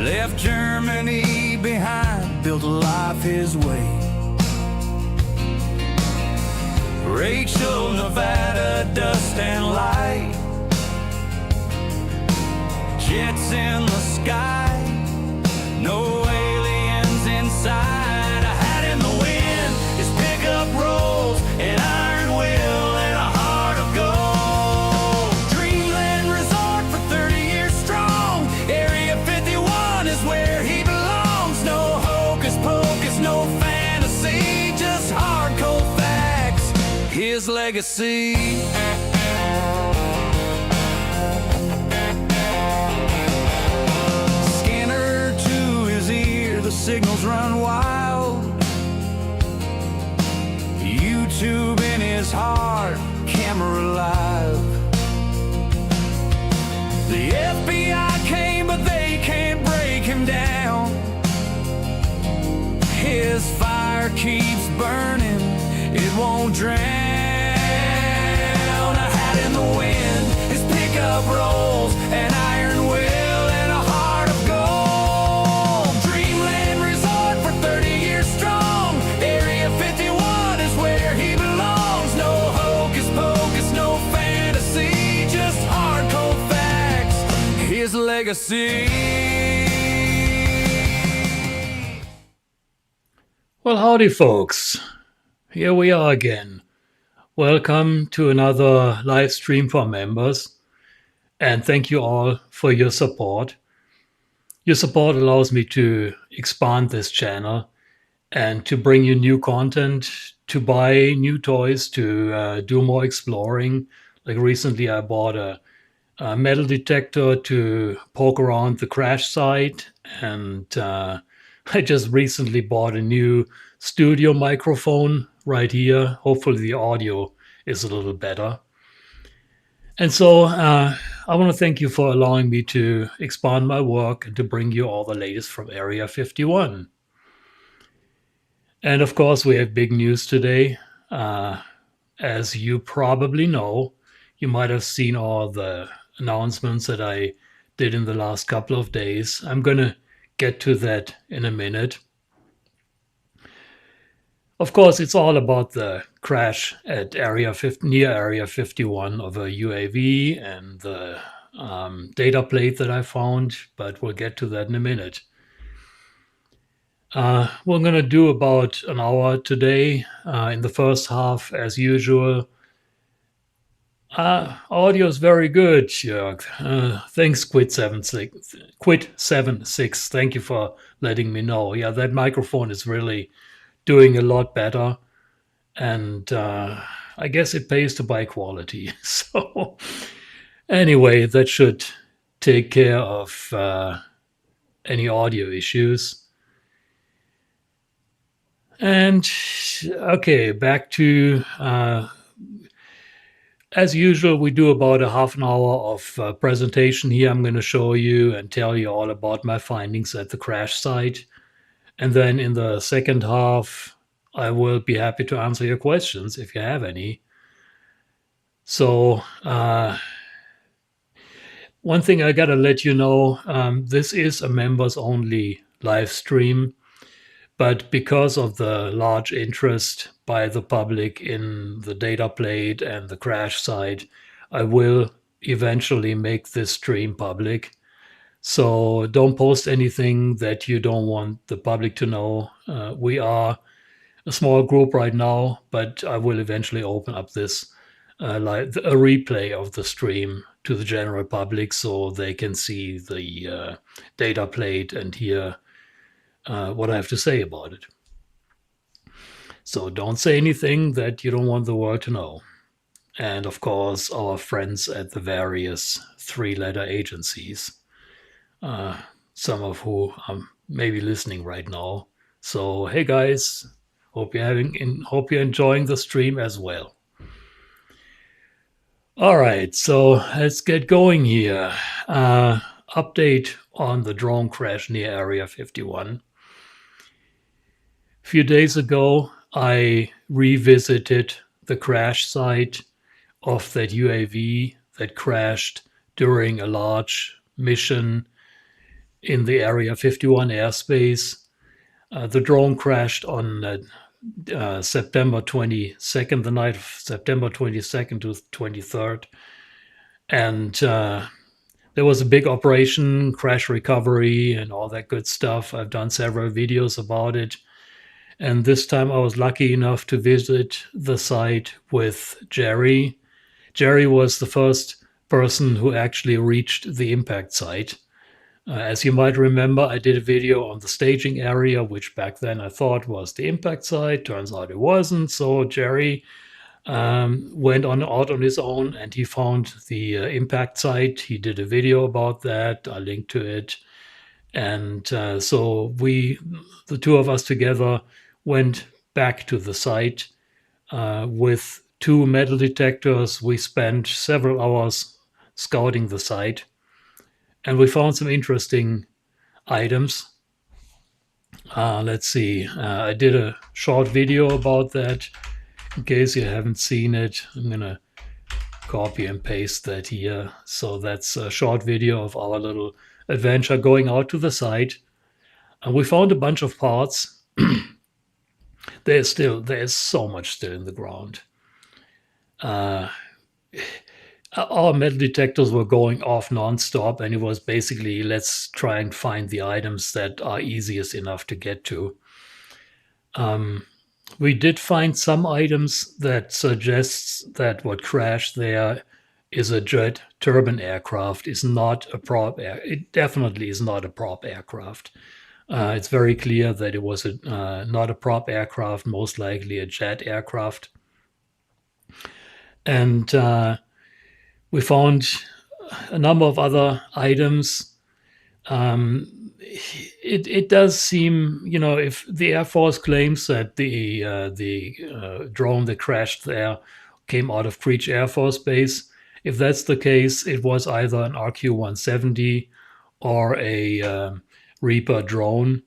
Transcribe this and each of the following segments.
Left Germany behind, built a life his way. Rachel, Nevada, dust and light. Jets in the sky, no aliens inside. A hat in the wind, his pickup rolls, an iron will and a heart of gold. Dreamland Resort for 30 years strong. Area 51 is where he belongs. No hocus pocus, no fantasy, just hard cold facts. His legacy. Signals run wild. YouTube in his heart, camera live. The FBI came, but they can't break him down. His fire keeps burning, it won't drown. A hat in the wind, his pickup rolls, an iron will. Legacy. Well, howdy folks, here we are again. Welcome to another live stream for members, and thank you all for your support. Your support allows me to expand this channel and to bring you new content, to buy new toys, to do more exploring. Like recently I bought a metal detector to poke around the crash site, and I just recently bought a new studio microphone right here. Hopefully the audio is a little better. And so I want to thank you for allowing me to expand my work and to bring you all the latest from Area 51. And of course we have big news today. As you probably know, you might have seen all the announcements that I did in the last couple of days. I'm going to get to that in a minute. Of course, it's all about the crash at near Area 51 of a UAV and the data plate that I found, but we'll get to that in a minute. We're going to do about an hour today. In the first half, as usual, audio is very good, Jörg. Thanks, Quit76. Thank you for letting me know. Yeah, that microphone is really doing a lot better. And I guess it pays to buy quality. So anyway, that should take care of any audio issues. And okay, back to... as usual, we do about a half an hour of presentation here. I'm going to show you and tell you all about my findings at the crash site. And then in the second half, I will be happy to answer your questions if you have any. So one thing I got to let you know, this is a members only live stream. But because of the large interest by the public in the data plate and the crash site, I will eventually make this stream public. So don't post anything that you don't want the public to know. We are a small group right now, but I will eventually open up this a replay of the stream to the general public so they can see the data plate and hear what I have to say about it. So don't say anything that you don't want the world to know. And of course, our friends at the various three-letter agencies, some of who are maybe listening right now. So hey guys, hope you're enjoying the stream as well. All right, so let's get going here. Update on the drone crash near Area 51. A few days ago, I revisited the crash site of that UAV that crashed during a large mission in the Area 51 airspace. The drone crashed on September 22nd, the night of September 22nd to 23rd. And there was a big operation, crash recovery, and all that good stuff. I've done several videos about it. And this time I was lucky enough to visit the site with Jerry. Jerry was the first person who actually reached the impact site. As you might remember, I did a video on the staging area, which back then I thought was the impact site. Turns out it wasn't. So Jerry went out on his own and he found the impact site. He did a video about that. I linked to it. And so the two of us together, went back to the site with 2 metal detectors. We spent several hours scouting the site, and we found some interesting items. Let's see. I did a short video about that. In case you haven't seen it, I'm gonna copy and paste that here. So that's a short video of our little adventure going out to the site. And we found a bunch of parts. There's so much still in the ground. Our metal detectors were going off nonstop, and it was basically, let's try and find the items that are easiest enough to get to. We did find some items that suggests that what crashed there is a jet turbine aircraft. Is not a prop air. It definitely is not a prop aircraft. It's very clear that it was not a prop aircraft, most likely a jet aircraft. And we found a number of other items. It does seem, if the Air Force claims that the drone that crashed there came out of Creech Air Force Base, if that's the case, it was either an RQ-170 or a Reaper drone.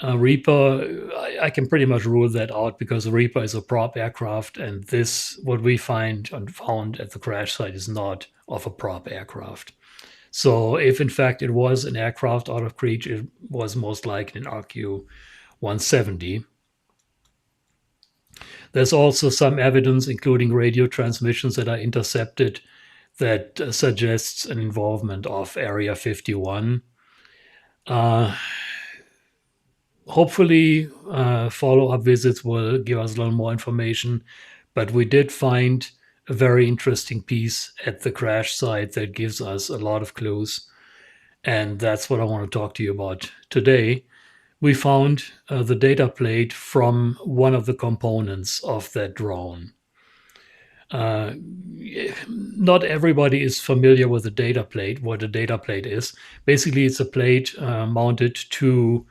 Reaper, I can pretty much rule that out because Reaper is a prop aircraft, and what we found at the crash site is not of a prop aircraft. So if in fact it was an aircraft out of Creech, it was most likely an RQ-170. There's also some evidence, including radio transmissions that are intercepted, that suggests an involvement of Area 51. Hopefully, follow-up visits will give us a little more information, but we did find a very interesting piece at the crash site that gives us a lot of clues, and that's what I want to talk to you about today. We found the data plate from one of the components of that drone. Not everybody is familiar with the data plate, what a data plate is. Basically, it's a plate mounted to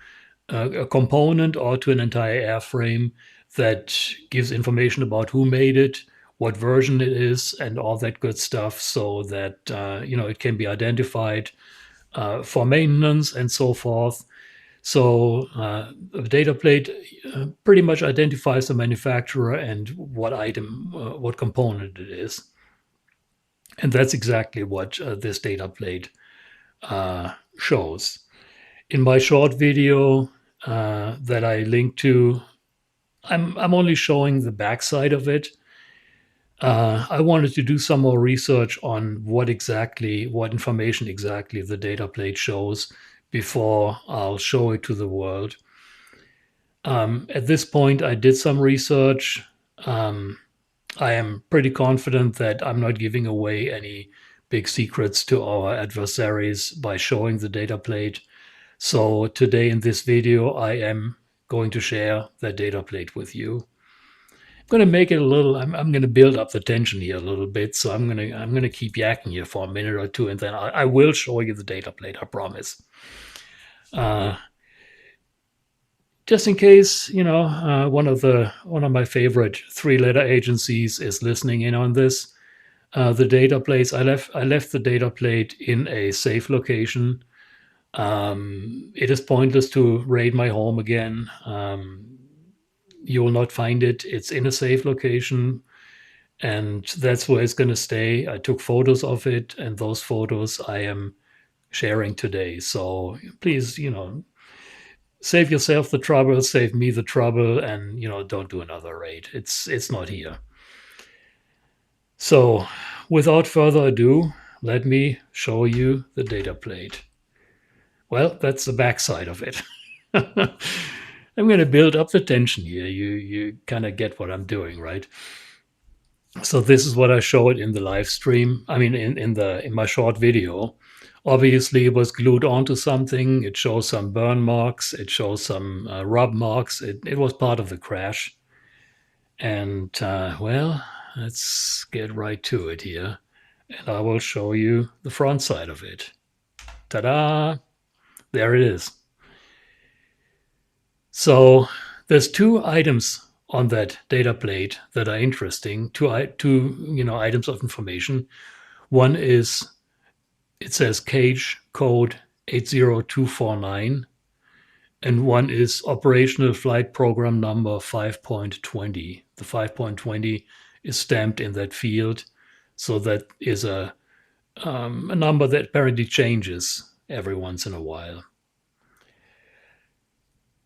a component or to an entire airframe that gives information about who made it, what version it is, and all that good stuff, so that it can be identified for maintenance and so forth. So the data plate pretty much identifies the manufacturer and what component it is. And that's exactly what this data plate shows. In my short video that I linked to, I'm only showing the backside of it. I wanted to do some more research on what information exactly the data plate shows before I'll show it to the world. At this point, I did some research. I am pretty confident that I'm not giving away any big secrets to our adversaries by showing the data plate. So today in this video, I am going to share that data plate with you. I'm going to make it I'm going to build up the tension here a little bit. So I'm going to keep yakking here for a minute or two, and then I will show you the data plate, I promise. Just in case, one of my favorite 3-letter agencies is listening in on this. The data plates, I left the data plate in a safe location. It is pointless to raid my home again. You will not find it. It's in a safe location, and that's where it's going to stay. I took photos of it, and those photos I am sharing today. So please, save yourself the trouble, save me the trouble, and don't do another raid. It's not here. So without further ado, let me show you the data plate. Well, that's the backside of it. I'm going to build up the tension here. You kind of get what I'm doing, right? So this is what I showed in the live stream. I mean, in my short video. Obviously, it was glued onto something. It shows some burn marks. It shows some rub marks. It was part of the crash. And well, let's get right to it here. And I will show you the front side of it. Ta-da! There it is. So there's two items on that data plate that are interesting. Two items of information. One is, it says cage code 80249, and one is operational flight program number 5.20. The 5.20 is stamped in that field, so that is a number that apparently changes every once in a while.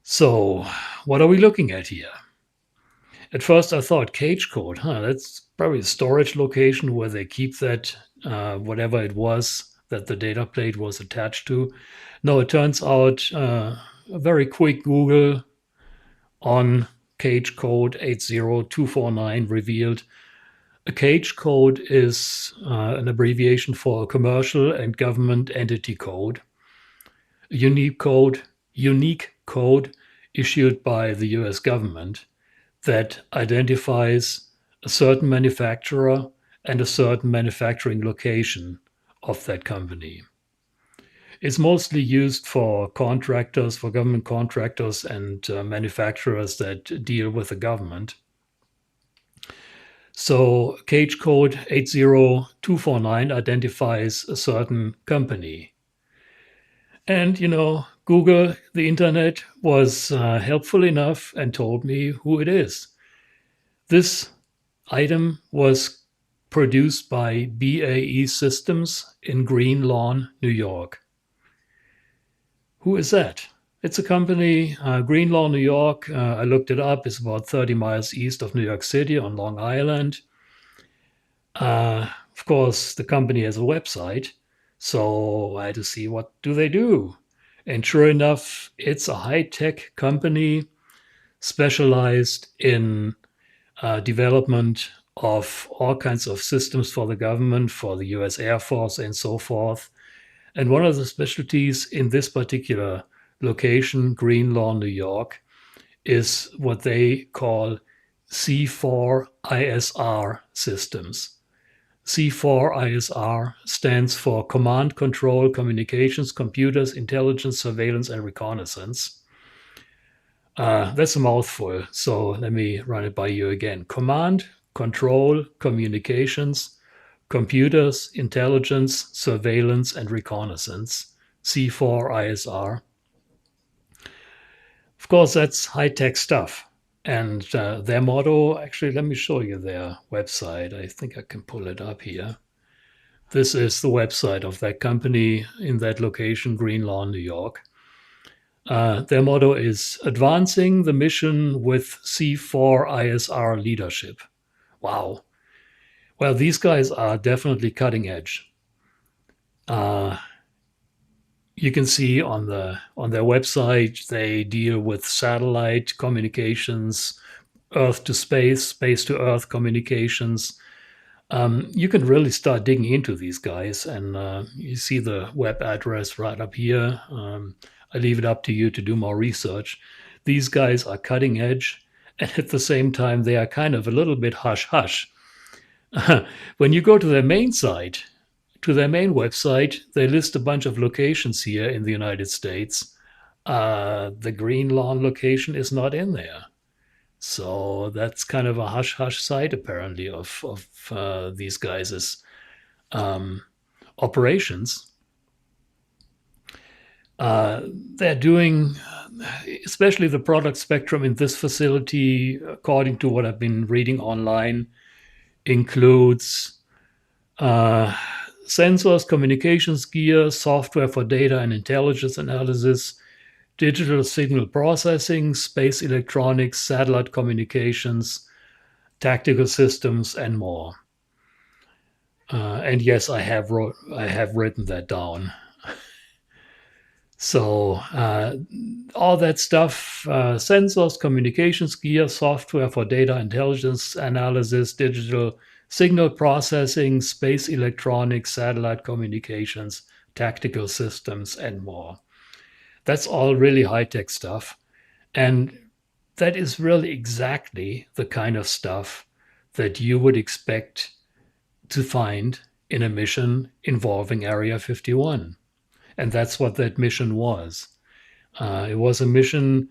So what are we looking at here? At first I thought cage code, that's probably a storage location where they keep that, whatever it was that the data plate was attached to. No, it turns out a very quick Google on cage code 80249 revealed a cage code is an abbreviation for a commercial and government entity code. A unique code issued by the US government that identifies a certain manufacturer and a certain manufacturing location of that company. It's mostly used for contractors, for government contractors and manufacturers that deal with the government. So cage code 80249 identifies a certain company. And, Google, the internet, was helpful enough and told me who it is. This item was produced by BAE Systems in Green Lawn, New York. Who is that? It's a company, Green Lawn, New York. I looked it up. It's about 30 miles east of New York City on Long Island. Of course, the company has a website, so I had to see what do they do. And sure enough, it's a high-tech company specialized in development of all kinds of systems for the government, for the US Air Force, and so forth. And one of the specialties in this particular location, Green Lawn, New York, is what they call C4ISR systems. C4ISR stands for Command, Control, Communications, Computers, Intelligence, Surveillance, and Reconnaissance. That's a mouthful, so let me run it by you again. Command, Control, Communications, Computers, Intelligence, Surveillance, and Reconnaissance. C4ISR. Of course, that's high-tech stuff. And their motto, actually, let me show you their website. I think I can pull it up here. This is the website of that company in that location, Green Lawn, New York. Their motto is advancing the mission with C4ISR leadership. Wow. Well, these guys are definitely cutting edge. You can see on their website, they deal with satellite communications, Earth to space, space to Earth communications. You can really start digging into these guys, and you see the web address right up here. I leave it up to you to do more research. These guys are cutting edge, and at the same time, they are kind of a little bit hush-hush. When you go to their main site, to their main website, they list a bunch of locations here in the United States. The Green Lawn location is not in there. So that's kind of a hush-hush site, apparently, of these guys' operations. They're doing, especially the product spectrum in this facility, according to what I've been reading online, includes sensors, communications gear, software for data and intelligence analysis, digital signal processing, space electronics, satellite communications, tactical systems, and more. And yes, I have written that down. So all that stuff, sensors, communications gear, software for data intelligence analysis, digital signal processing, space electronics, satellite communications, tactical systems, and more. That's all really high-tech stuff. And that is really exactly the kind of stuff that you would expect to find in a mission involving Area 51. And that's what that mission was. It was a mission,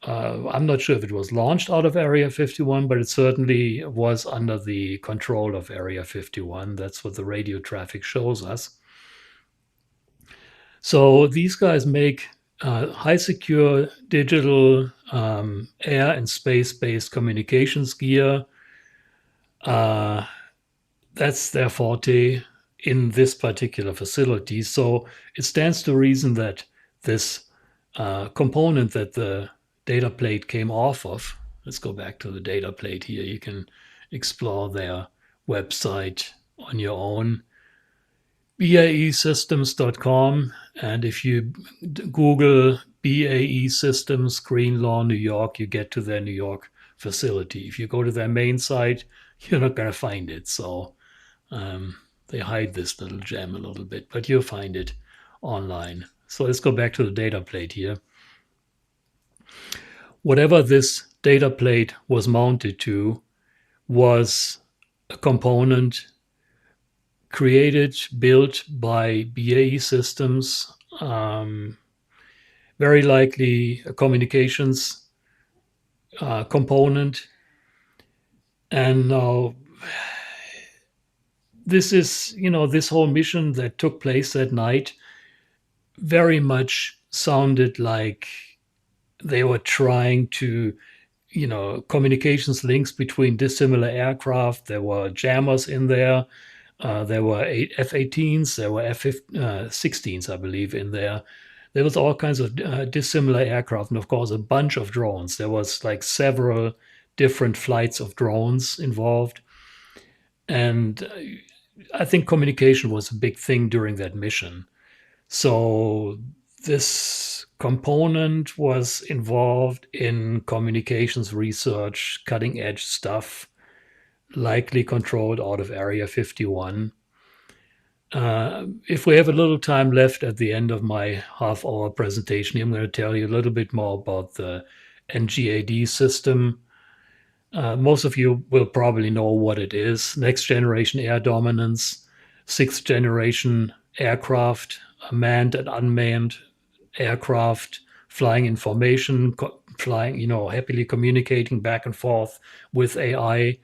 I'm not sure if it was launched out of Area 51, but it certainly was under the control of Area 51. That's what the radio traffic shows us. So these guys make high secure digital air and space-based communications gear. That's their forte in this particular facility. So it stands to reason that this component that the data plate came off of, let's go back to the data plate here. You can explore their website on your own, baesystems.com. And if you Google BAE Systems, Greenlaw, New York, you get to their New York facility. If you go to their main site, you're not going to find it. So they hide this little gem a little bit, but you'll find it online. So let's go back to the data plate here. Whatever this data plate was mounted to was a component created, built by BAE Systems, very likely a communications component. And now this is, this whole mission that took place that night very much sounded like they were trying to, communications links between dissimilar aircraft. There were jammers in there. There were F-18s, there were F-16s, I believe, in there. There was all kinds of dissimilar aircraft, and of course, a bunch of drones. There was like several different flights of drones involved. And I think communication was a big thing during that mission. So this component was involved in communications research, cutting edge stuff, likely controlled out of Area 51. If we have a little time left at the end of my half-hour presentation, I'm going to tell you a little bit more about the NGAD system. Most of you will probably know what it is. Next generation air dominance, sixth generation aircraft, manned and unmanned aircraft, flying in formation, flying, happily communicating back and forth with AI.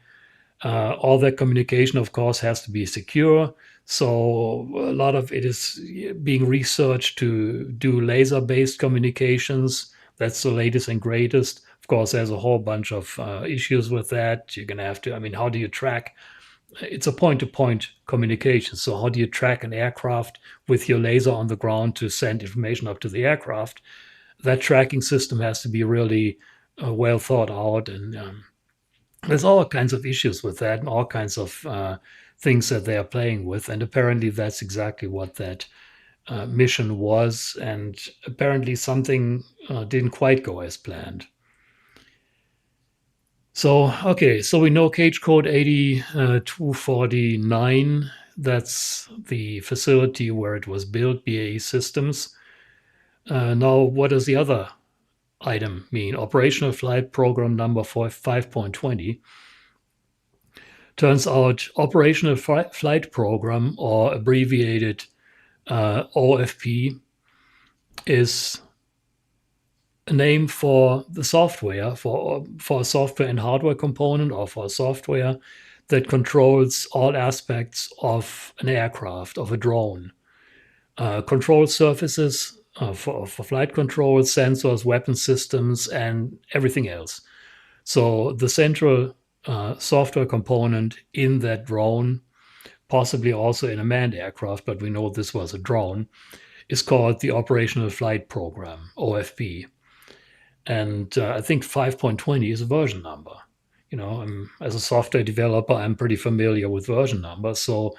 All that communication, of course, has to be secure. So a lot of it is being researched to do laser-based communications. That's the latest and greatest. Of course, there's a whole bunch of issues with that. You're going to have to, how do you track? It's a point-to-point communication. So how do you track an aircraft with your laser on the ground to send information up to the aircraft? That tracking system has to be really well thought out, and there's all kinds of issues with that and all kinds of things that they are playing with. And apparently that's exactly what that mission was. And apparently something didn't quite go as planned. So, okay, so we know cage code 8249. That's the facility where it was built, BAE Systems. Now, what does the other item mean? Operational Flight Program number 5.20. Turns out Operational Flight Program, or abbreviated OFP, is a name for the software, for a software and hardware component, or for software that controls all aspects of an aircraft, of a drone. Control surfaces for flight control, sensors, weapon systems, and everything else. So the central software component in that drone possibly also in a manned aircraft, but we know this was a drone, is called the Operational Flight Program, OFP. And I think 5.20 is a version number. As a software developer, I'm pretty familiar with version numbers. So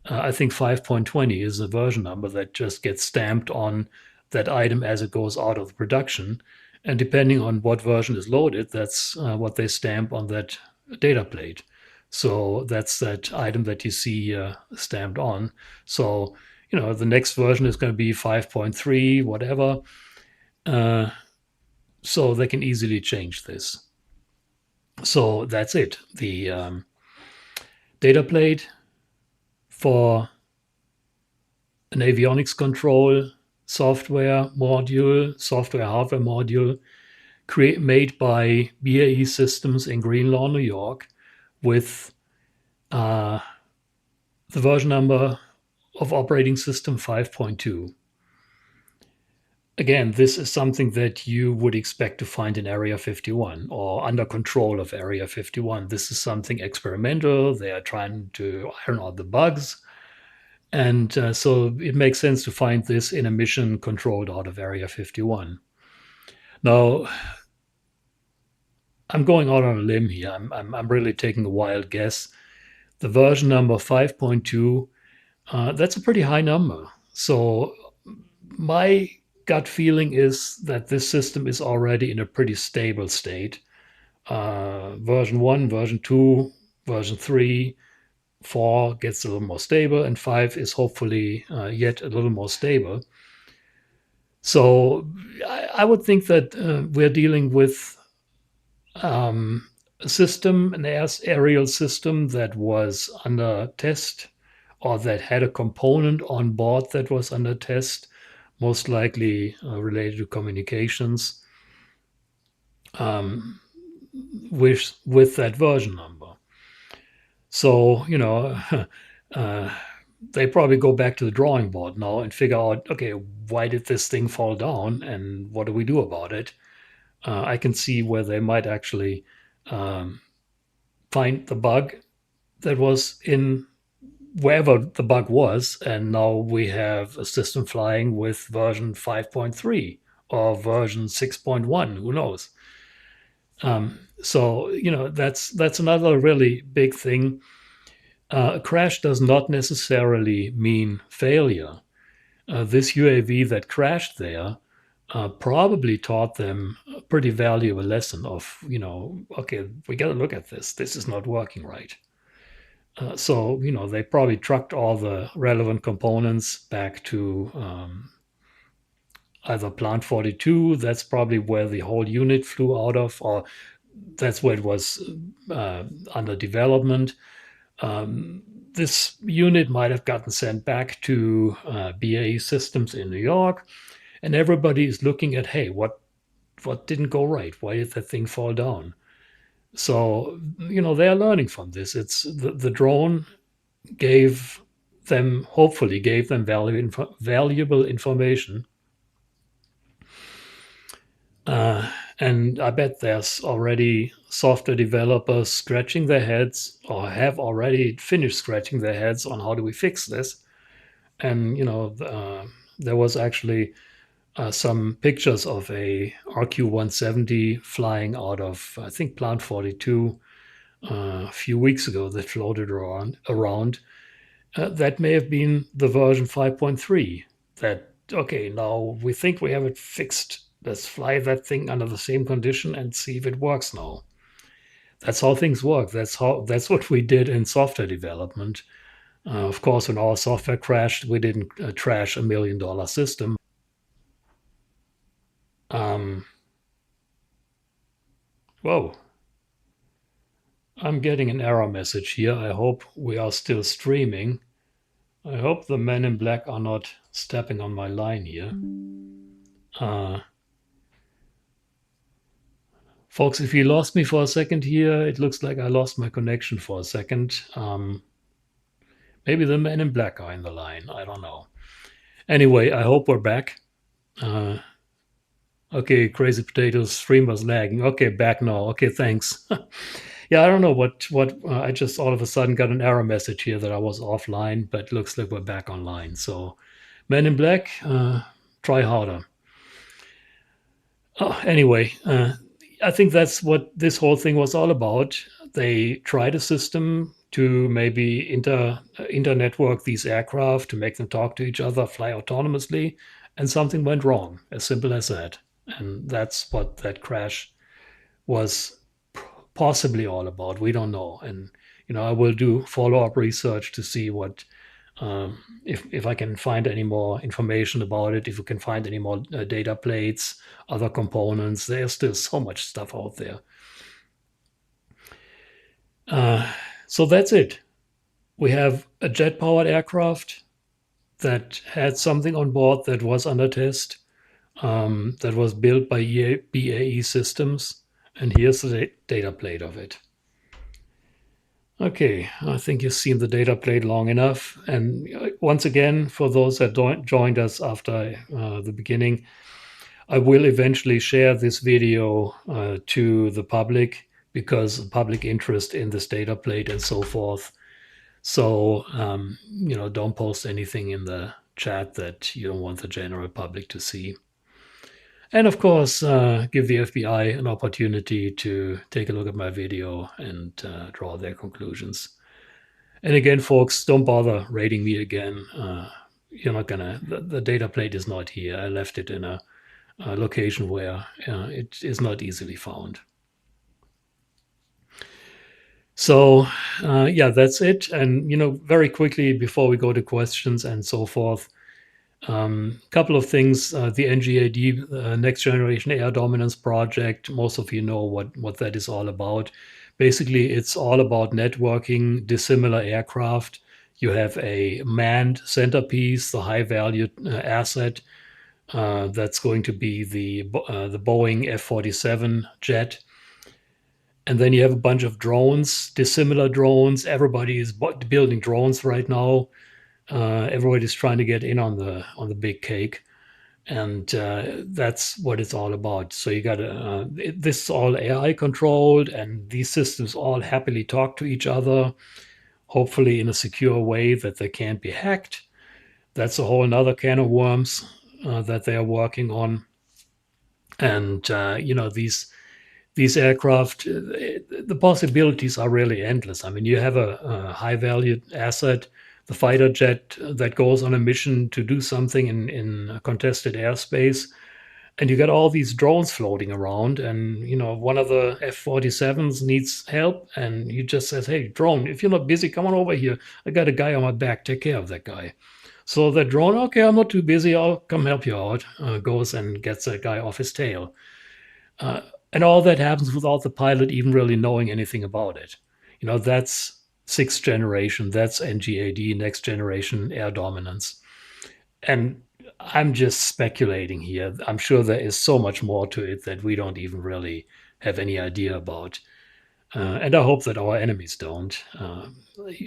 I think 5.20 is a version number that just gets stamped on that item as it goes out of production. And depending on what version is loaded, that's what they stamp on that data plate. So that's that item that you see stamped on. So, the next version is going to be 5.3, whatever. So they can easily change this. So that's it. The data plate for an avionics control software module, software hardware module, made by BAE Systems in Greenlaw, New York, with the version number of operating system 5.2. Again, this is something that you would expect to find in Area 51 or under control of Area 51. This is something experimental. They are trying to iron out the bugs. And so it makes sense to find this in a mission controlled out of Area 51. Now, I'm going out on a limb here. I'm really taking a wild guess. The version number 5.2, that's a pretty high number. So my gut feeling is that this system is already in a pretty stable state. Version 1, version 2, version 3, 4 gets a little more stable, and 5 is hopefully yet a little more stable. So I would think that we're dealing with a system, an aerial system that was under test, or that had a component on board that was under test, most likely related to communications, with that version number. So, they probably go back to the drawing board now and figure out, okay, why did this thing fall down and what do we do about it? I can see where they might actually find the bug that was in wherever the bug was, and now we have a system flying with version 5.3 or version 6.1, who knows? So that's another really big thing. A crash does not necessarily mean failure. This UAV that crashed there probably taught them a pretty valuable lesson of, okay, we got to look at this. This is not working right. So, they probably trucked all the relevant components back to either Plant 42, that's probably where the whole unit flew out of, or that's where it was under development. This unit might have gotten sent back to BAE Systems in New York, and everybody is looking at, hey, what didn't go right? Why did that thing fall down? So, they are learning from this. It's the drone hopefully gave them valuable information. And I bet there's already software developers scratching their heads or have already finished scratching their heads on how do we fix this. And, there was actually some pictures of a RQ-170 flying out of, I think, Plant 42 a few weeks ago that floated around. That may have been the version 5.3 that, okay, now we think we have it fixed. Let's fly that thing under the same condition and see if it works now. That's how things work. That's what we did in software development. Of course, when our software crashed, we didn't trash $1 million system. Whoa. I'm getting an error message here. I hope we are still streaming. I hope the men in black are not stepping on my line here. Folks, if you lost me for a second here, it looks like I lost my connection for a second. Maybe the men in black are in the line. I don't know. Anyway, I hope we're back. Okay, Crazy Potatoes stream was lagging. Okay, back now. Okay, thanks. Yeah, I don't know what I just all of a sudden got an error message here that I was offline, but looks like we're back online. So, Men in Black, try harder. Oh, anyway, I think that's what this whole thing was all about. They tried a system to maybe inter-network these aircraft to make them talk to each other, fly autonomously, and something went wrong. As simple as that. And that's what that crash was possibly all about. We don't know. And I will do follow-up research to see what if I can find any more information about it, if we can find any more data plates, other components. There's still so much stuff out there. So that's it. We have a jet-powered aircraft that had something on board that was under test, that was built by BAE Systems, and here's the data plate of it. Okay, I think you've seen the data plate long enough. And once again, for those that joined us after the beginning, I will eventually share this video to the public because of public interest in this data plate and so forth. So, don't post anything in the chat that you don't want the general public to see. And of course, give the FBI an opportunity to take a look at my video and draw their conclusions. And again, folks, don't bother rating me again. You're not gonna, the data plate is not here. I left it in a location where it is not easily found. So, yeah, that's it. And, very quickly before we go to questions and so forth, couple of things. The NGAD, Next Generation Air Dominance Project, most of you know what that is all about. Basically, it's all about networking dissimilar aircraft. You have a manned centerpiece, the high-valued asset that's going to be the Boeing F-47 jet. And then you have a bunch of drones, dissimilar drones. Everybody is building drones right now. Everybody's trying to get in on the big cake, and that's what it's all about. So you got this is all AI controlled, and these systems all happily talk to each other, hopefully in a secure way that they can't be hacked. That's a whole another can of worms that they are working on, and these aircraft, the possibilities are really endless. I mean, you have a high-valued asset, the fighter jet that goes on a mission to do something in contested airspace, and you got all these drones floating around, and one of the F-47s needs help, and he just says, "Hey, drone, if you're not busy, come on over here. I got a guy on my back. Take care of that guy." So the drone, okay, I'm not too busy. I'll come help you out. Goes and gets that guy off his tail. And all that happens without the pilot even really knowing anything about it. That's sixth generation. That's NGAD, Next Generation Air Dominance. And I'm just speculating here. I'm sure there is so much more to it that we don't even really have any idea about. And I hope that our enemies don't.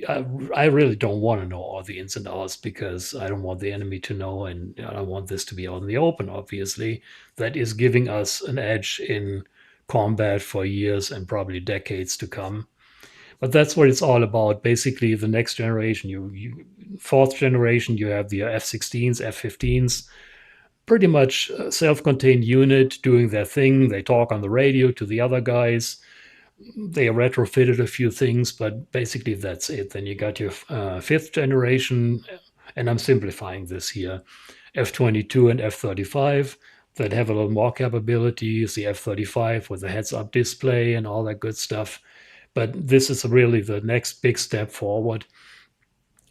I really don't want to know all the ins and outs because I don't want the enemy to know, and I don't want this to be out in the open, obviously. That is giving us an edge in combat for years and probably decades to come. But that's what it's all about. Basically, the next generation, fourth generation, you have the F-16s, F-15s, pretty much self-contained unit doing their thing. They talk on the radio to the other guys. They retrofitted a few things, but basically that's it. Then you got your fifth generation, and I'm simplifying this here, F-22 and F-35 that have a little more capabilities, the F-35 with a heads-up display and all that good stuff. But this is really the next big step forward,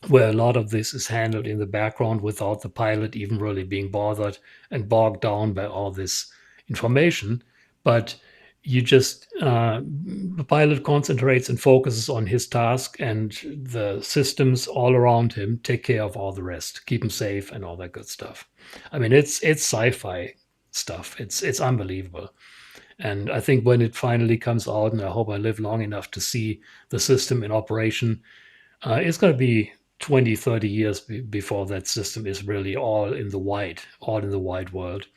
where a lot of this is handled in the background without the pilot even really being bothered and bogged down by all this information. But you just, the pilot concentrates and focuses on his task, and the systems all around him take care of all the rest, keep him safe and all that good stuff. I mean, it's sci-fi stuff. It's unbelievable. And I think when it finally comes out, and I hope I live long enough to see the system in operation, it's going to be 20, 30 years before that system is really all in the wide world.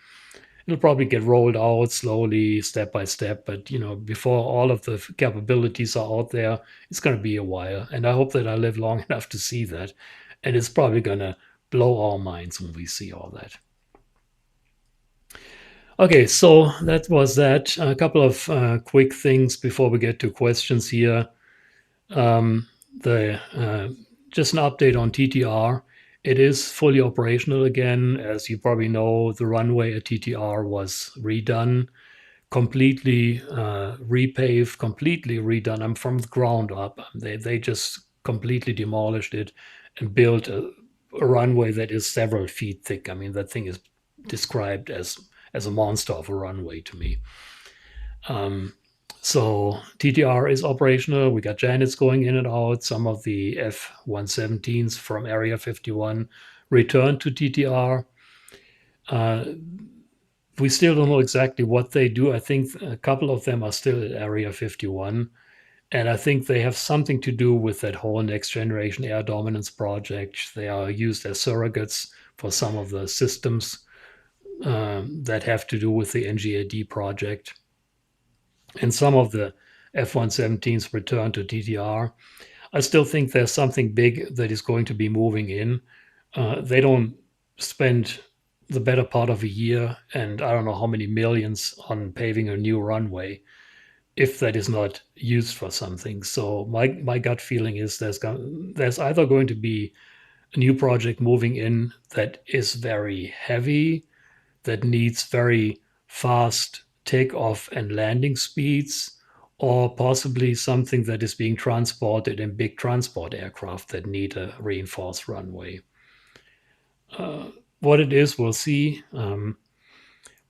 it'll probably get rolled out slowly, step by step. But before all of the capabilities are out there, it's going to be a while. And I hope that I live long enough to see that. And it's probably going to blow our minds when we see all that. Okay, so that was that. A couple of quick things before we get to questions here. Um, the Just an update on TTR. It is fully operational again. As you probably know, the runway at TTR was redone, completely repaved, completely redone. I'm from the ground up. They just completely demolished it and built a runway that is several feet thick. I mean, that thing is described as a monster of a runway to me. So TTR is operational. We got Janets going in and out. Some of the F-117s from Area 51 returned to TTR. We still don't know exactly what they do. I think a couple of them are still at Area 51. And I think they have something to do with that whole next generation air dominance project. They are used as surrogates for some of the systems that have to do with the NGAD project. And some of the F-117s return to TTR. I still think there's something big that is going to be moving in. They don't spend the better part of a year and I don't know how many millions on paving a new runway if that is not used for something. So my gut feeling is there's either going to be a new project moving in that is very heavy, that needs very fast takeoff and landing speeds, or possibly something that is being transported in big transport aircraft that need a reinforced runway. What it is, we'll see.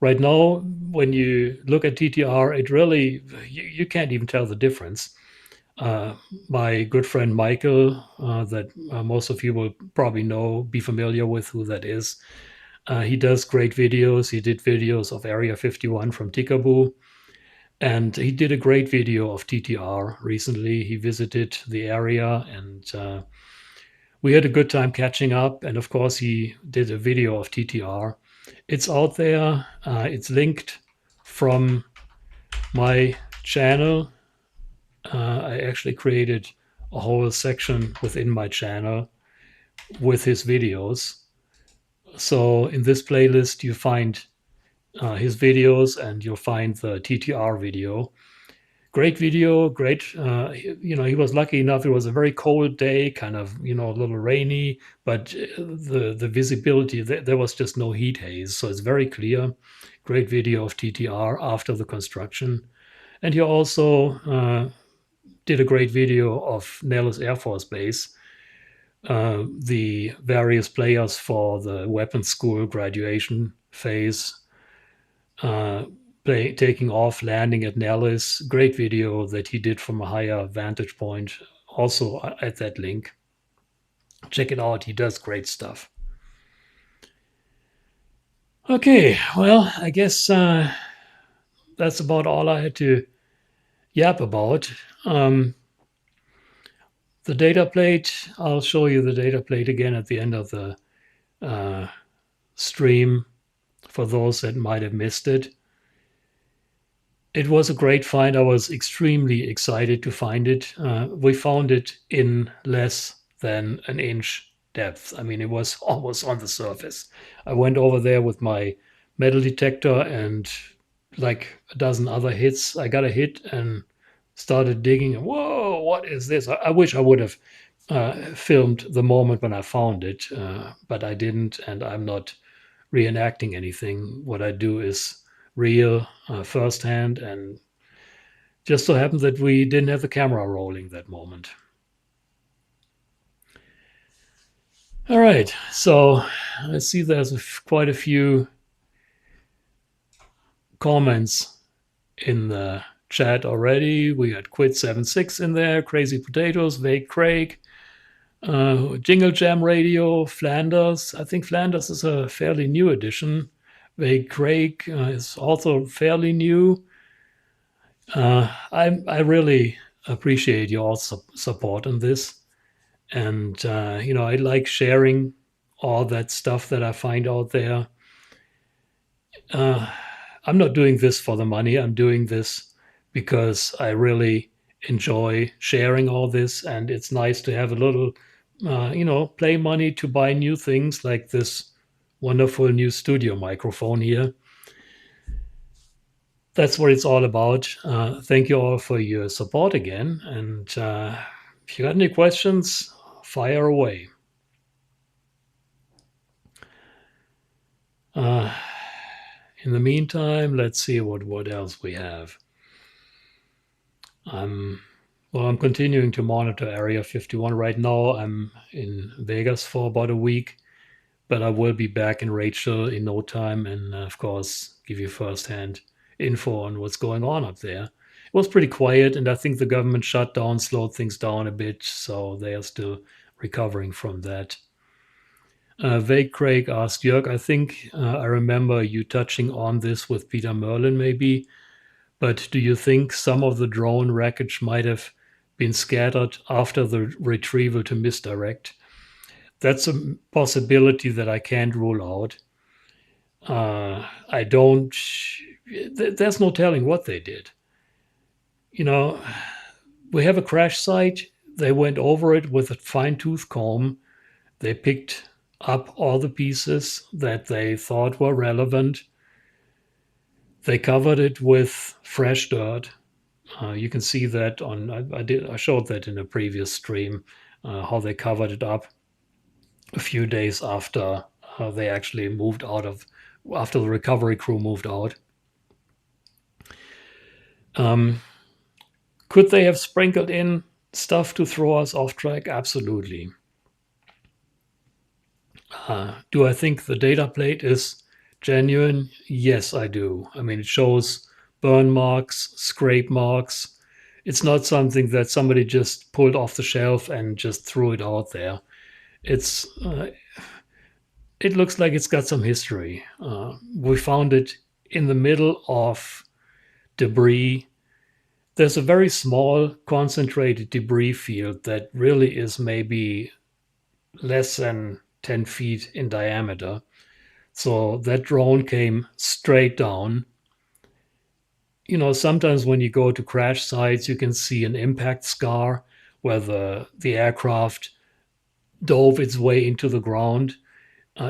Right now, when you look at TTR, it really, you can't even tell the difference. My good friend Michael, that most of you will probably know, be familiar with who that is. He does great videos. He did videos of Area 51 from Tikaboo. And he did a great video of TTR recently. He visited the area and we had a good time catching up. And of course, he did a video of TTR. It's out there. It's linked from my channel. I actually created a whole section within my channel with his videos. So in this playlist, you find his videos and you'll find the TTR video. Great video, great. He was lucky enough. It was a very cold day, kind of, a little rainy, but the visibility, there was just no heat haze. So it's very clear. Great video of TTR after the construction. And he also did a great video of Nellis Air Force Base, the various players for the weapons school graduation phase, taking off, landing at Nellis. Great video that he did from a higher vantage point, also at that link. Check it out. He does great stuff. Okay, well, I guess that's about all I had to yap about. The data plate, I'll show you the data plate again at the end of the stream for those that might have missed it. It was a great find. I was extremely excited to find it. We found it in less than an inch depth. I mean, it was almost on the surface. I went over there with my metal detector and like a dozen other hits. I got a hit and started digging. Whoa, what is this? I wish I would have filmed the moment when I found it, but I didn't, and I'm not reenacting anything. What I do is real firsthand, and just so happened that we didn't have the camera rolling that moment. All right, so I see there's quite a few comments in the chat already. We got Quid76 in there, Crazy Potatoes, Vague Craig, Jingle Jam Radio, Flanders. I think Flanders is a fairly new addition. Vague Craig is also fairly new. I really appreciate your support on this. And, I like sharing all that stuff that I find out there. I'm not doing this for the money. I'm doing this because I really enjoy sharing all this, and it's nice to have a little, play money to buy new things like this wonderful new studio microphone here. That's what it's all about. Thank you all for your support again. And if you got any questions, fire away. Uh, in the meantime, let's see what else we have. I'm continuing to monitor Area 51 right now. I'm in Vegas for about a week, but I will be back in Rachel in no time, and of course, give you firsthand info on what's going on up there. It was pretty quiet, and I think the government shutdown slowed things down a bit, so they are still recovering from that. Vague Craig asked, Jörg, I think I remember you touching on this with Peter Merlin, maybe, but do you think some of the drone wreckage might have been scattered after the retrieval to misdirect? That's a possibility that I can't rule out. I don't, there's no telling what they did. You know, we have a crash site. They went over it with a fine tooth comb. They picked up all the pieces that they thought were relevant. They covered it with fresh dirt. You can see that on, I showed that in a previous stream, how they covered it up a few days after they actually moved out of, after the recovery crew moved out. Could they have sprinkled in stuff to throw us off track? Absolutely. Do I think the data plate is genuine? Yes, I do. I mean, it shows burn marks, scrape marks. It's not something that somebody just pulled off the shelf and just threw it out there. It's it looks like it's got some history. We found it in the middle of debris. There's a very small concentrated debris field that really is maybe less than 10 feet in diameter. So that drone came straight down. You know, sometimes when you go to crash sites, you can see an impact scar where the aircraft dove its way into the ground.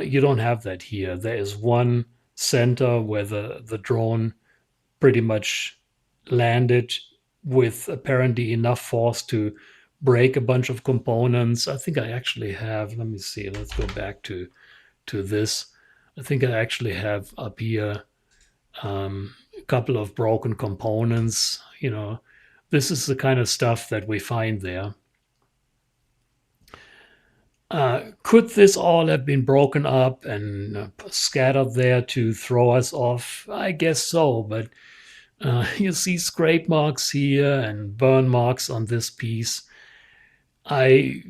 You don't have that here. There is one center where the drone pretty much landed with apparently enough force to break a bunch of components. I think I actually have, let me see, let's go back to this. I think I actually have up here a couple of broken components. You know, this is the kind of stuff that we find there. Could this all have been broken up and scattered there to throw us off? I guess so, but you see scrape marks here and burn marks on this piece. I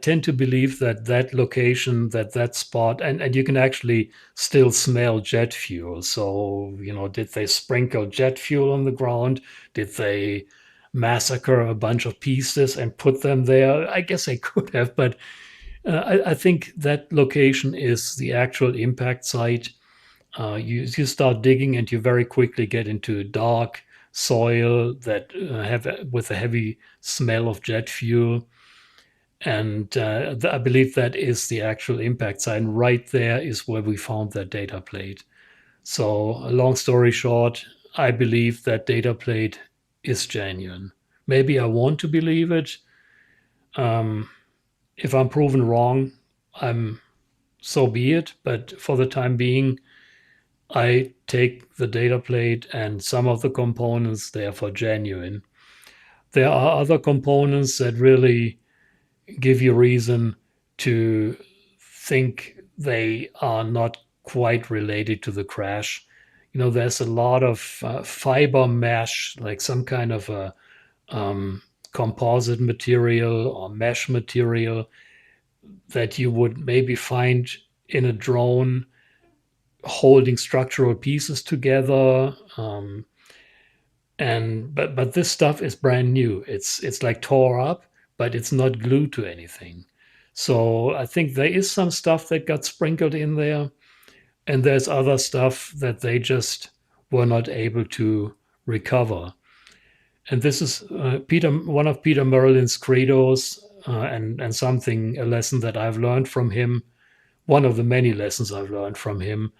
tend to believe that that location, that spot, and you can actually still smell jet fuel. So, you know, did they sprinkle jet fuel on the ground? Did they massacre a bunch of pieces and put them there? I guess they could have, but I think that location is the actual impact site. You start digging and you very quickly get into dark soil that have with a heavy smell of jet fuel. And I believe that is the actual impact site. And right there is where we found that data plate. So, long story short, I believe that data plate is genuine. Maybe I want to believe it. If I'm proven wrong, so be it. But for the time being, I take the data plate and some of the components there for genuine. There are other components that really give you reason to think they are not quite related to the crash. You know, there's a lot of fiber mesh, like some kind of a composite material or mesh material that you would maybe find in a drone holding structural pieces together. But this stuff is brand new. It's like tore up, but it's not glued to anything. So I think there is some stuff that got sprinkled in there, and there's other stuff that they just were not able to recover. And this is one of Peter Merlin's credos, and something, a lesson that I've learned from him. One of the many lessons I've learned from him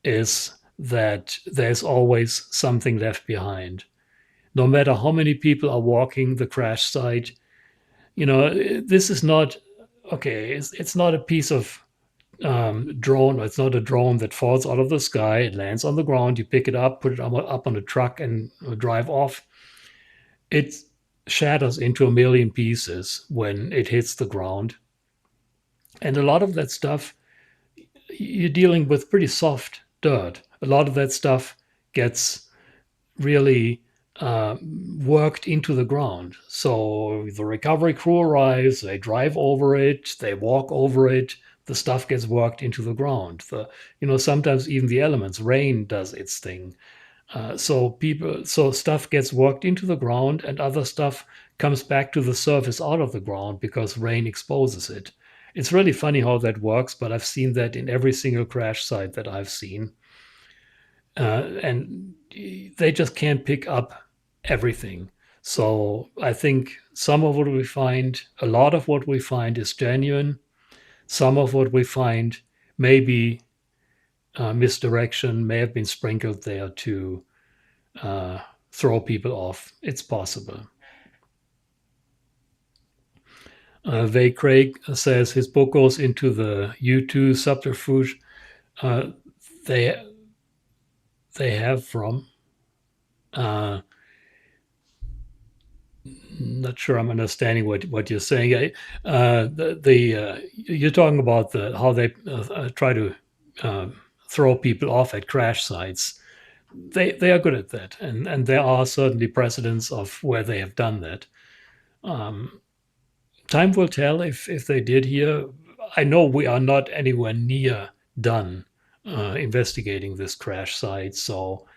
is that there's always something left behind. No matter how many people are walking the crash site, this is not okay. It's not a piece of drone. It's not a drone that falls out of the sky. It lands on the ground. You pick it up, put it up on a truck, and drive off. It shatters into a million pieces when it hits the ground. And a lot of that stuff, you're dealing with pretty soft dirt. A lot of that stuff gets really worked into the ground. So the recovery crew arrives, they drive over it, they walk over it. The stuff gets worked into the ground. Sometimes even the elements, rain does its thing. So stuff gets worked into the ground, and other stuff comes back to the surface out of the ground because rain exposes it. It's really funny how that works, but I've seen that in every single crash site that I've seen. And they just can't pick up everything. So I think some of what we find, a lot of what we find is genuine. Some of what we find may be misdirection, may have been sprinkled there to throw people off. It's possible. Vay Craig says his book goes into the U2 subterfuge. They have from. Not sure I'm understanding what you're saying. You're talking about how they try to throw people off at crash sites. They are good at that, and there are certainly precedents of where they have done that. Time will tell if they did here. I know we are not anywhere near done investigating this crash site, so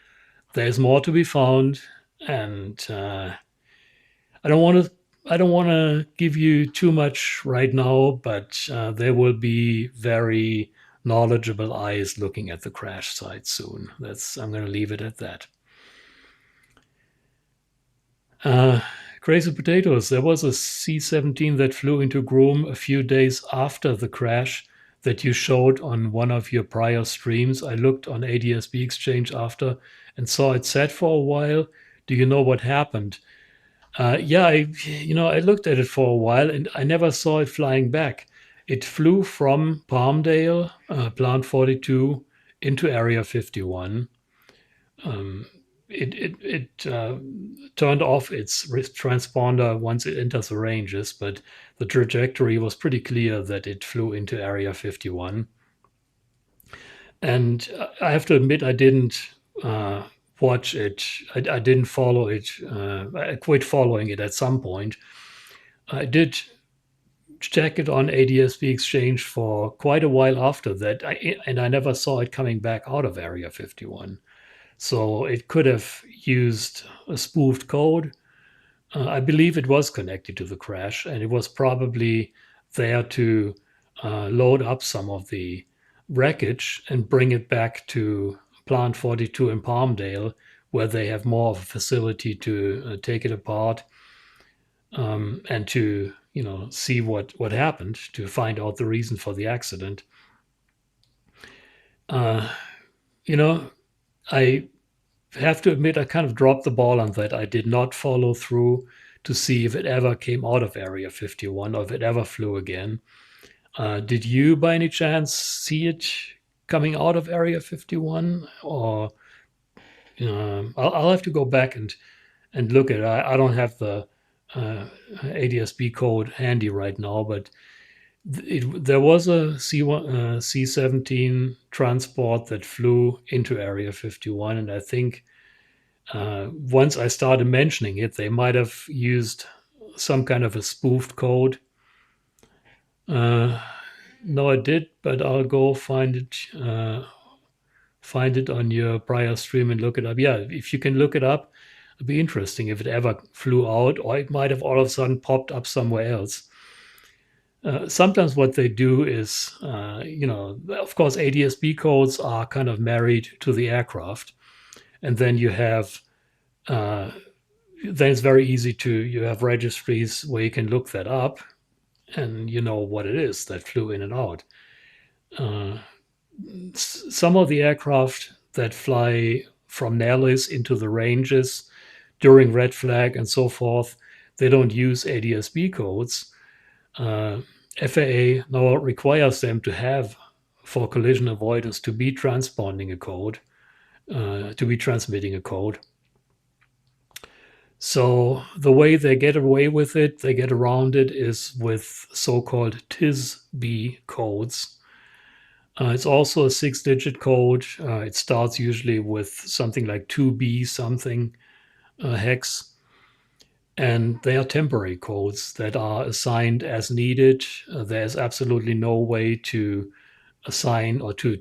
there's more to be found, and I don't want to give you too much right now, but there will be very knowledgeable eyes looking at the crash site soon. I'm going to leave it at that. Crazy Potatoes. There was a C-17 that flew into Groom a few days after the crash that you showed on one of your prior streams. I looked on ADSB Exchange after and saw it set for a while. Do you know what happened? Yeah, I looked at it for a while and I never saw it flying back. It flew from Palmdale, Plant 42, into Area 51. It turned off its transponder once it enters the ranges, but the trajectory was pretty clear that it flew into Area 51. And I have to admit, I didn't watch it. I didn't follow it. I quit following it at some point. I did check it on ADSB Exchange for quite a while after that, and I never saw it coming back out of Area 51. So it could have used a spoofed code. I believe it was connected to the crash, and it was probably there to load up some of the wreckage and bring it back to Plant 42 in Palmdale, where they have more of a facility to take it apart and to see what happened, to find out the reason for the accident. I have to admit I kind of dropped the ball on that. I did not follow through to see if it ever came out of Area 51 or if it ever flew again. Did you, by any chance, see it coming out of Area 51? Or I'll have to go back and look at it. I don't have the ADSB code handy right now, but there was a C-17 transport that flew into Area 51, and I think once I started mentioning it, they might have used some kind of a spoofed code. No, I did, but I'll go find it on your prior stream and look it up. Yeah, if you can look it up, it'd be interesting if it ever flew out, or it might have all of a sudden popped up somewhere else. Sometimes what they do is, of course, ADSB codes are kind of married to the aircraft. and then you have then it's very easy to you have registries where you can look that up, and you know what it is that flew in and out. Uh, some of the aircraft that fly from Nellis into the ranges during red flag and so forth, they don't use ADS-B codes. Uh, FAA now requires them to have, for collision avoidance, to be transponding a code, to be transmitting a code. So the way they get away with it, they get around it, is with so-called TIS-B codes. It's also a 6-digit code. It starts usually with something like 2B something hex. And they are temporary codes that are assigned as needed. There's absolutely no way to assign or to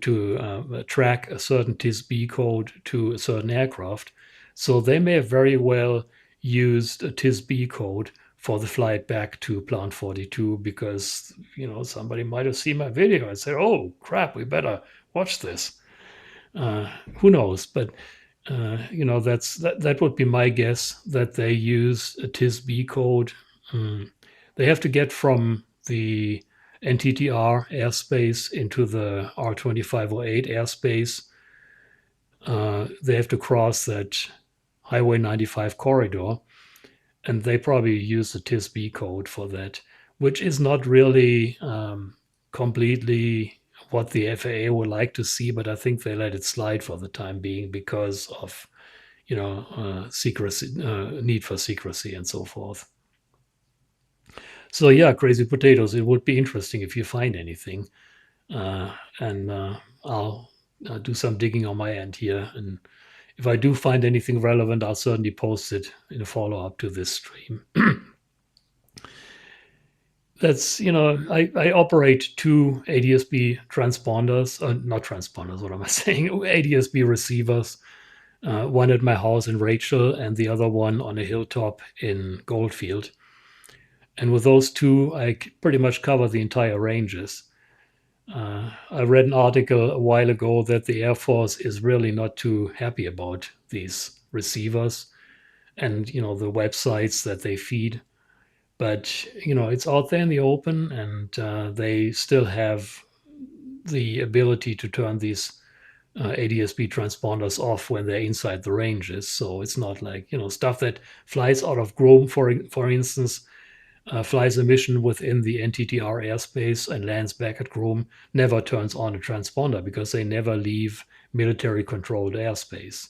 track a certain TIS-B code to a certain aircraft. So they may have very well used a TIS-B code for the flight back to Plant 42 because, you know, somebody might have seen my video and said, oh, crap, we better watch this. Who knows? But you know, that would be my guess, that they use a TIS-B code. They have to get from the NTTR airspace into the R2508 airspace. They have to cross that Highway 95 corridor, and they probably use the TIS-B code for that, which is not really completely what the FAA would like to see, but I think they let it slide for the time being because of, you know, secrecy, need for secrecy and so forth. So yeah, crazy potatoes. It would be interesting if you find anything, and I'll do some digging on my end here, and if I do find anything relevant, I'll certainly post it in a follow-up to this stream. That's, you know, I operate two ADS-B transponders, not transponders, what am I saying? ADS-B receivers, one at my house in Rachel and the other one on a hilltop in Goldfield. And with those two, I pretty much cover the entire ranges. I read an article a while ago that the Air Force is really not too happy about these receivers and, you know, the websites that they feed. But, you know, it's out there in the open, and they still have the ability to turn these ADS-B transponders off when they're inside the ranges. So it's not like, you know, stuff that flies out of Groom, for instance, flies a mission within the NTTR airspace and lands back at Groom, never turns on a transponder because they never leave military-controlled airspace.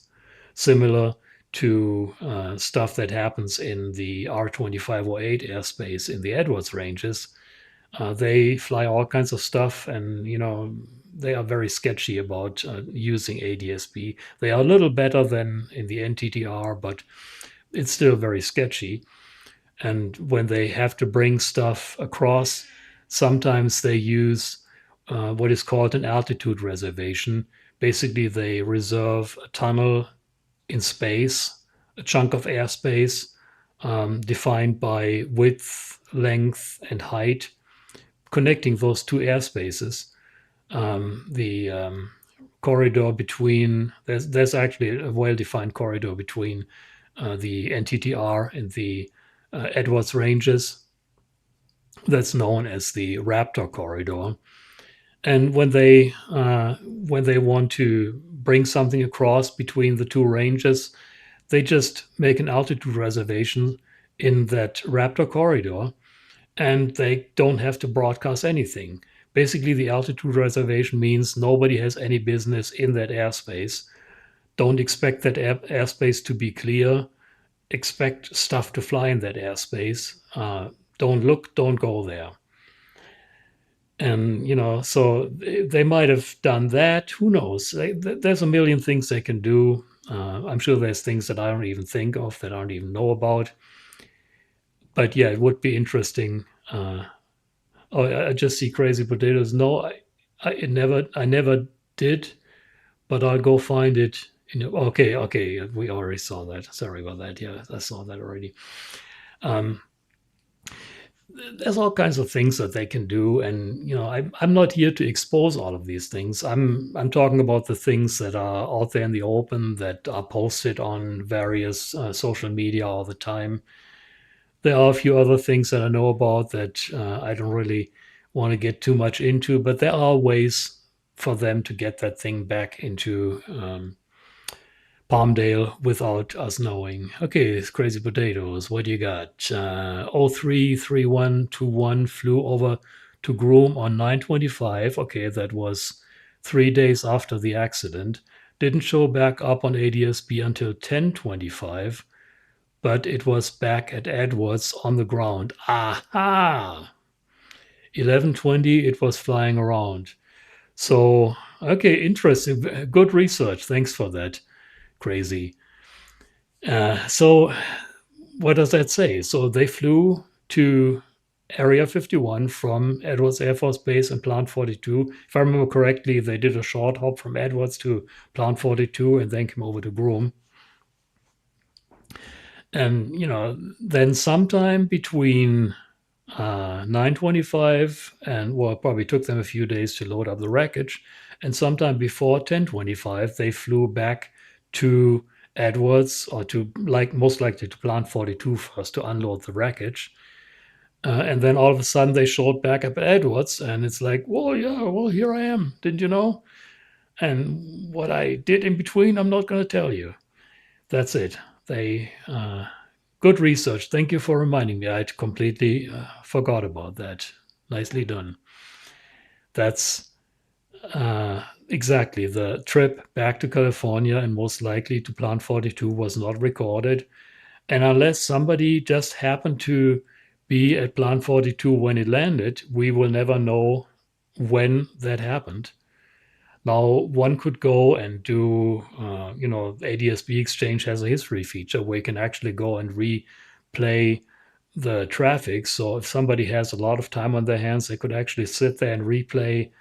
Similar to stuff that happens in the R2508 airspace in the Edwards ranges. They fly all kinds of stuff, and, you know, they are very sketchy about using ADS-B. They are a little better than in the NTTR, but it's still very sketchy. And when they have to bring stuff across, sometimes they use what is called an altitude reservation. Basically, they reserve a tunnel in space, a chunk of airspace defined by width, length, and height, connecting those two airspaces. The corridor between, there's actually a well-defined corridor between the NTTR and the Edwards ranges. That's known as the Raptor corridor. And when they want to bring something across between the two ranges, they just make an altitude reservation in that Raptor corridor, and they don't have to broadcast anything. Basically, the altitude reservation means nobody has any business in that airspace. Don't expect that airspace to be clear. Expect stuff to fly in that airspace. Don't look, don't go there. And, you know, so they might have done that. Who knows? There's a million things they can do. I'm sure there's things that I don't even think of, that I don't even know about. But yeah, it would be interesting. Oh, I just see crazy potatoes. No, I never did, but I'll go find it. You know, okay, we already saw that. Sorry about that. Yeah, I saw that already. there's all kinds of things that they can do, and I'm not here to expose all of these things. I'm talking about the things that are out there in the open, that are posted on various social media all the time. There are a few other things that I know about that I don't really want to get too much into, but there are ways for them to get that thing back into Palmdale without us knowing. Okay, it's Crazy Potatoes. What do you got? 033121 flew over to Groom on 925. Okay, that was 3 days after the accident. Didn't show back up on ADSB until 1025, but it was back at Edwards on the ground. Aha! 1120, it was flying around. So, okay, interesting. Good research. Thanks for that. Crazy. So, what does that say? So, they flew to Area 51 from Edwards Air Force Base and Plant 42. If I remember correctly, they did a short hop from Edwards to Plant 42 and then came over to Groom. And, then sometime between 925 and, well, it probably took them a few days to load up the wreckage. And sometime before 1025, they flew back to Edwards, or to, like, most likely to Plant 42 first to unload the wreckage. And then all of a sudden they showed back up at Edwards, and it's like, well, yeah, well, here I am. Didn't you know? And what I did in between, I'm not going to tell you. That's it. They good research. Thank you for reminding me. I'd completely forgot about that. Nicely done. That's exactly the trip back to California, and most likely to Plant 42 was not recorded. And unless somebody just happened to be at Plant 42 when it landed, we will never know when that happened. Now, one could go and do, ADSB Exchange has a history feature where you can actually go and replay the traffic. So if somebody has a lot of time on their hands, they could actually sit there and replay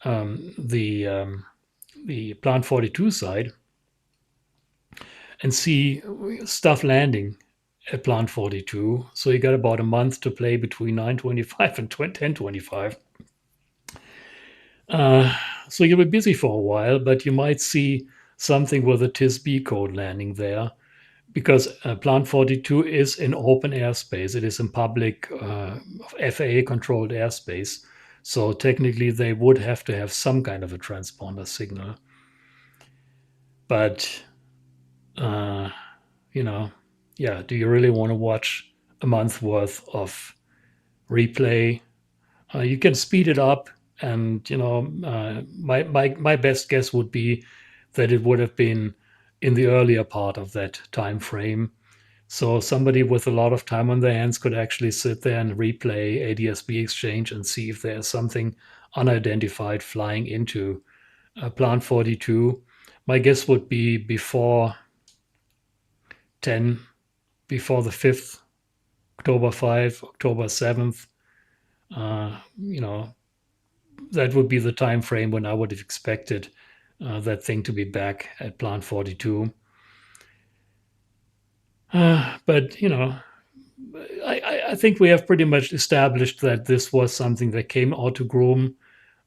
the Plant 42 side and see stuff landing at Plant 42. So you got about a month to play between 925 and 1025. So you'll be busy for a while, but you might see something with a TISB code landing there, because Plant 42 is in open airspace. It is in public FAA-controlled airspace. So technically, they would have to have some kind of a transponder signal. But, yeah, do you really want to watch a month worth of replay? You can speed it up. And my best guess would be that it would have been in the earlier part of that time frame. So somebody with a lot of time on their hands could actually sit there and replay ADSB Exchange and see if there's something unidentified flying into Plant 42. My guess would be before the 5th, October 5, October 7th. That would be the time frame when I would have expected that thing to be back at Plant 42. But I think we have pretty much established that this was something that came out to Groom.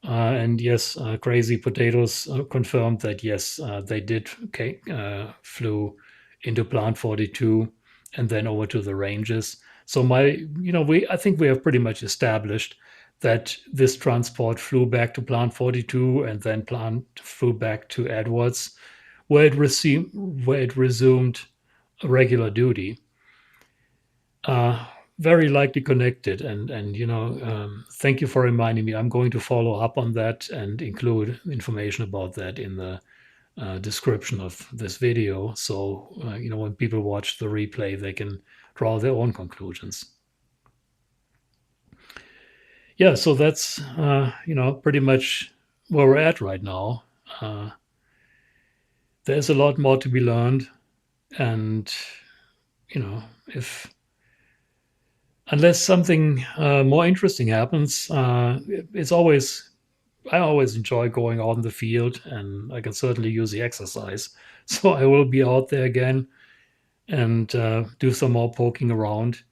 And yes, Crazy Potatoes confirmed that yes, they did flew into Plant 42 and then over to the ranges. So I think we have pretty much established that this transport flew back to Plant 42 and then flew back to Edwards, where it resumed regular duty. Very likely connected, and thank you for reminding me. I'm going to follow up on that and include information about that in the description of this video. So when people watch the replay, they can draw their own conclusions. Yeah, so that's pretty much where we're at right now. There's a lot more to be learned, and unless something more interesting happens, I always enjoy going out in the field, and I can certainly use the exercise. So I will be out there again and do some more poking around.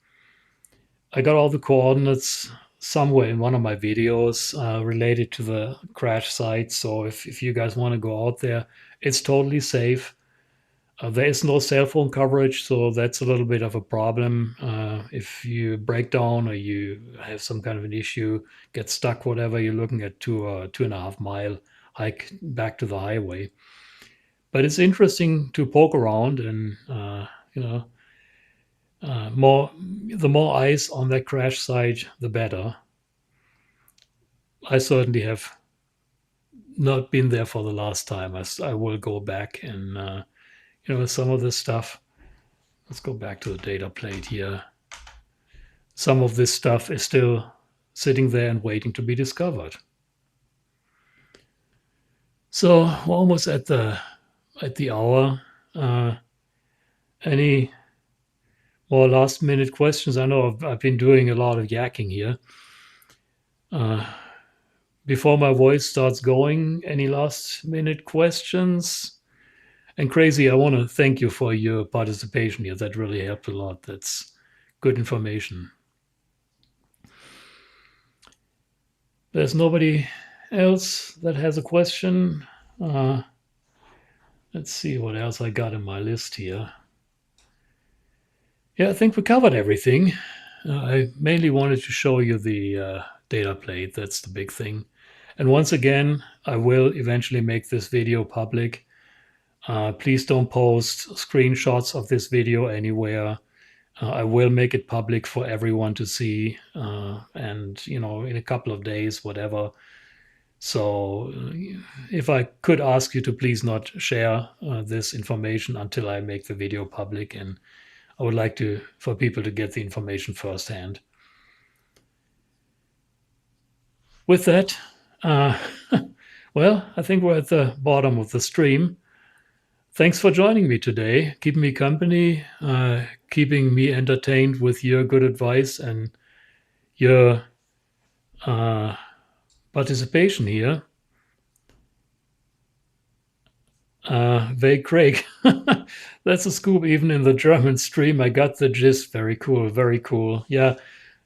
I got all the coordinates somewhere in one of my videos related to the crash site. So if you guys want to go out there, it's totally safe. There is no cell phone coverage, so that's a little bit of a problem. If you break down or you have some kind of an issue, get stuck, whatever, you're looking at 2.5 mile hike back to the highway. But it's interesting to poke around and you know the more eyes on that crash site, the better. I certainly have not been there for the last time. I will go back and some of this stuff. Let's go back to the data plate here. Some of this stuff is still sitting there and waiting to be discovered. So we're almost at the hour. Any more last minute questions? I know I've been doing a lot of yakking here. Before my voice starts going, any last minute questions? And Crazy, I want to thank you for your participation here. That really helped a lot. That's good information. There's nobody else that has a question. Let's see what else I got in my list here. Yeah, I think we covered everything. I mainly wanted to show you the data plate. That's the big thing. And once again, I will eventually make this video public. Please don't post screenshots of this video anywhere. I will make it public for everyone to see, and in a couple of days, whatever. So if I could ask you to please not share this information until I make the video public, and I would like for people to get the information firsthand. With that, well, I think we're at the bottom of the stream. Thanks for joining me today, keeping me company, keeping me entertained with your good advice and your participation here. Vague Craig, that's a scoop even in the German stream. I got the gist. Very cool, very cool. Yeah,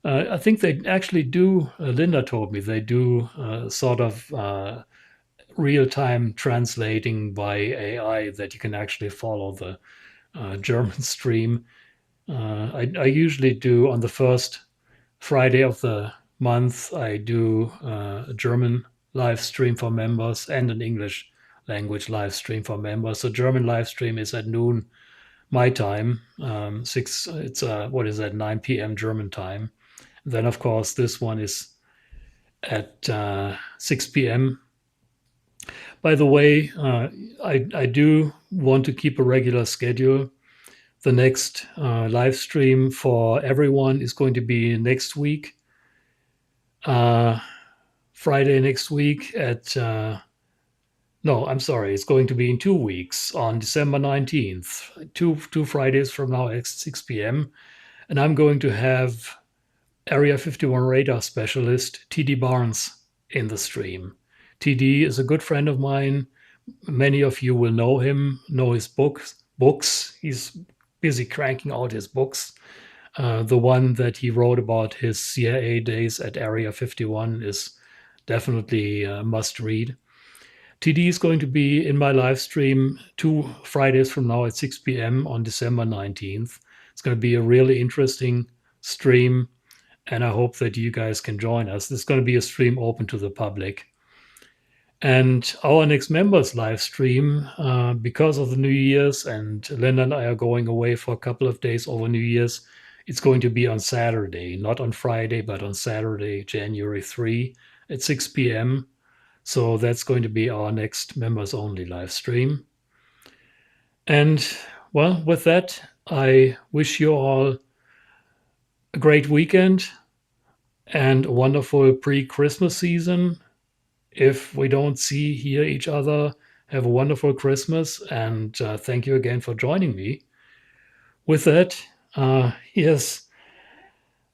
I think they actually do, Linda told me, they do sort of real-time translating by AI that you can actually follow the German stream. I usually do on the first Friday of the month, I do a German live stream for members and an English language live stream for members. So German live stream is at noon my time, 9 p.m. German time. And then of course this one is at 6 p.m. By the way, I do want to keep a regular schedule. The next live stream for everyone is going to be next week, Friday next week at, no, I'm sorry, it's going to be in 2 weeks on December 19th, two Fridays from now at 6 p.m. And I'm going to have Area 51 radar specialist TD Barnes in the stream. TD is a good friend of mine. Many of you will know him, know his books. He's busy cranking out his books. The one that he wrote about his CIA days at Area 51 is definitely a must read. TD is going to be in my live stream 2 Fridays from now at 6 p.m. on December 19th. It's going to be a really interesting stream, and I hope that you guys can join us. This is going to be a stream open to the public. And our next members live stream, because of the New Year's, and Linda and I are going away for a couple of days over New Year's, it's going to be on Saturday, not on Friday, but on Saturday, January 3 at 6 p.m. So that's going to be our next members only live stream. And well, with that, I wish you all a great weekend and a wonderful pre-Christmas season. If we don't hear each other, have a wonderful Christmas, and thank you again for joining me. With that, yes,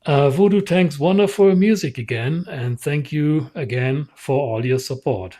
Voodoo Tank's wonderful music again, and thank you again for all your support.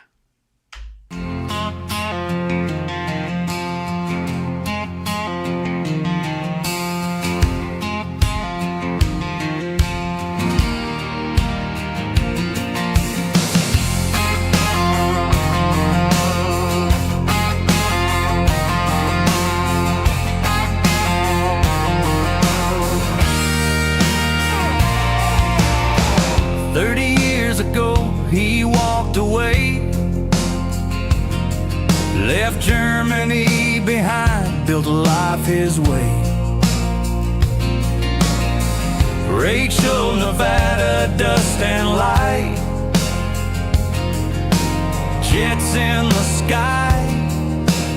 Germany behind, built a life his way. Rachel, Nevada, dust and light. Jets in the sky,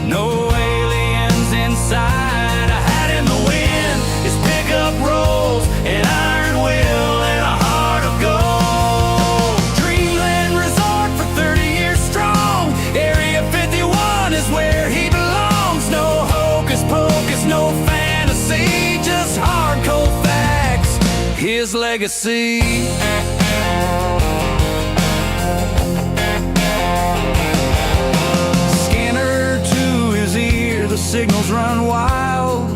no aliens inside. A hat in the wind, his pickup rolls, an iron will and a heart of gold. Dreamland Resort for 30 years strong. Area 51 is where he belongs. No hocus pocus, no fantasy, just hard cold facts. His legacy. Signals run wild.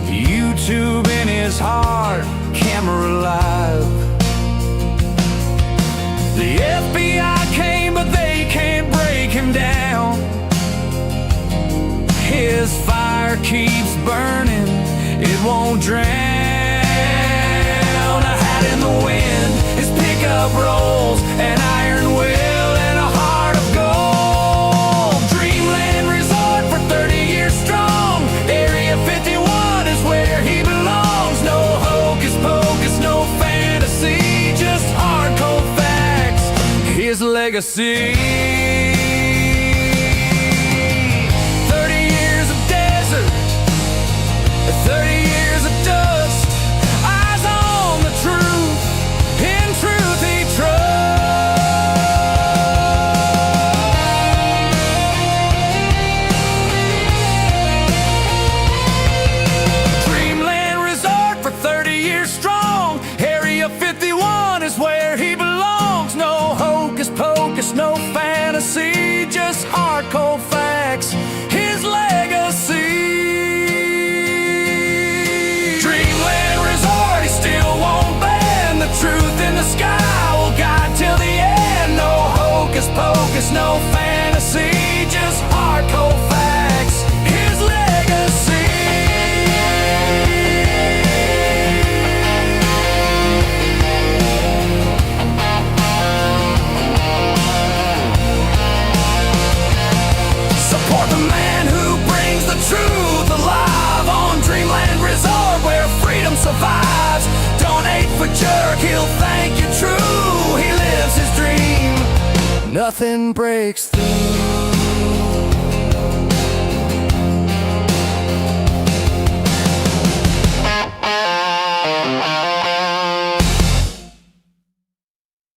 YouTube in his heart, camera live. The FBI came, but they can't break him down. His fire keeps burning, it won't drown. A hat in the wind, his pickup rolls, an iron will and a heart of gold. His legacy. 30 years of desert, 30 years of dust, eyes on the truth, in truth he trusts. Dreamland Resort for 30 years strong. Area 51 is where he belongs. No hocus pocus, no fantasy, just hard cold facts. His legacy. Dreamland Resort, he still won't bend. The truth in the sky will guide till the end. No hocus pocus, no fantasy, just hard cold facts. His legacy. Support the man who brings the truth alive on Dreamland Resort, where freedom survives. Donate for jerk, he'll thank you true. He lives his dream, nothing breaks through.